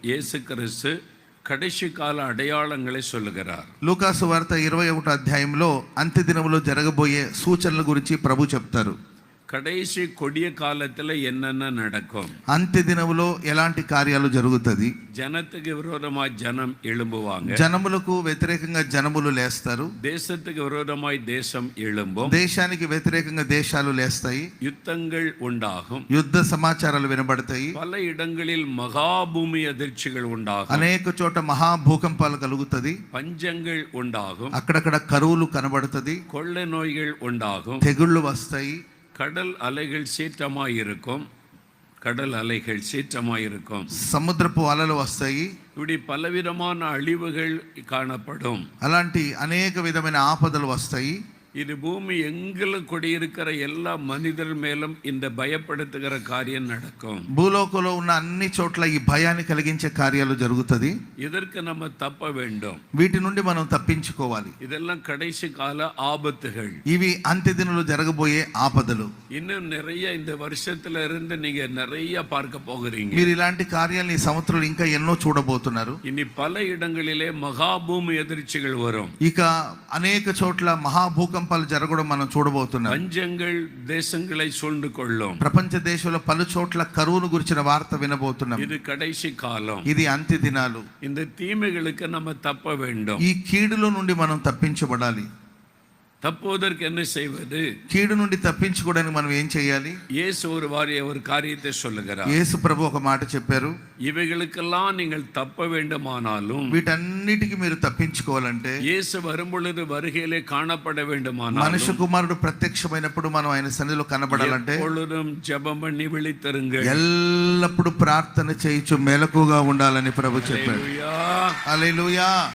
இயேசு கிறிஸ்து కడసి కాల అడయాళంగళే சொல்லுகிறார். లూకాసు వార్త 21వ అధ్యాయంలో అంత్య దినములో జరగబోయే సూచనల గురించి ప్రభు చెప్తారు. కడసి కొడియ కాలத்துல என்னென்ன நடக்கும், అంత్య దినములో ఎలాంటి కార్యాలు జరుగుతది, జనத்துக்கு విరోధమాய் జనం எழும்புவாங்க, జనములకు వ్యతిరేకంగా జనములు లేస్తారు, దేశத்துக்கு విరోధమాய் దేశం எழும்பும், దేశానికి వ్యతిరేకంగా దేశాలు లేస్తాయి, యుద్ధங்கள் உண்டாகும், యుద్ధ సమాచారాలు వినబడతాయి, పల இடங்களில் మహాభూమి அதிர்ச்சிகள் உண்டாகும், అనేక చోట మహా భూకంపాలు కలుగుతది, పంజంகள் உண்டாகும், అక్కడక్కడ కరువులు కనబడుతది, கொள்ளை நோய்கள் உண்டாகும், తెగుళ్ళు వస్తాయి, கடல் அலைகள் சீற்றமாயிருக்கும், கடல் அலைகள் சீற்றமாயிருக்கும், సముద్రపు అలలు వస్తాయి, இப்படி பலவிதமான அழிவுகள் காணப்படும். అలాంటి అనేక విధమైన ఆపదలు వస్తాయి. இது பூமி எங்கிலும் குடியிருக்கிற எல்லா மனிதர் மேலும் இந்த பயப்படுத்துகிற காரியம் நடக்கும். భూలోకంలో ఉన్న అన్ని చోట్ల ఈ భయాన్ని కలిగించే కార్యాలు జరుగుతది. இதற்கு நம்ம தப்ப வேண்டும். వీటి నుండి మనం తప్పించుకోవాలి. இதெல்லாம் கடைசி கால ஆபத்துகள். ఇవి అంత్య దినాల్లో జరగబోయే ఆపదలు. இன்னும் நிறைய இந்த வருஷத்துல இருந்து நீங்க நிறைய பார்க்க போகிறீங்க. మీరు ఇలాంటి కార్యాలను ఈ సంవత్సరంలో ఇంకా ఎన్నో చూడబోతున్నారు. இனி பல இடங்களிலே మహాభూమి ఎదిర్చిகள் வரும். ఇక అనేక చోట్ల మహాభూకంపాలు జరగడం మనం చూడబోతున్నాం. పంజంగల్ దేశங்களை సూழ்ந்து கொள்ளும். ప్రపంచ దేశాల్లో పలు చోట్ల కరువును గురించిన వార్త వినబోతున్నాం. ఇది కడైసి కాలం. ఇది అంత్య దినాలు. இந்த தீமைகளுக்கு நம்ம தப்ப வேண்டும். ఈ కీడుల నుండి మనం తప్పించబడాలి. தப்புவதற்கு என்ன செய்வது? కీడు నుండి తప్పించుకోవడానికి మనం ఏం చేయాలి? యేసు ஒரு காரியத்தை சொல்லுகிறார். యేసు ప్రభు ఒక మాట చెప్పారు. இவைகளுக்கெல்லாம் நீங்கள் தப்ப வேண்டுமானாலும், వీటన్నిటికి మీరు తప్పించుకోవాలంటే, యేసు வரும்பொழுது வருகையிலே காணப்பட வேண்டுமானாலும், మనుష్య కుమారుడు ప్రత్యక్షమైనప్పుడు మనం ఆయన సన్నిధిలో కనబడాలంటే எப்பொழுதும் ஜெபம் பண்ணி விழித்திருங்கள், ఎల్లప్పుడూ ప్రార్థన చేయించు మెలకుగా ఉండాలని ప్రభు చెప్పాడు. హల్లెలూయా. హల్లెలూయా.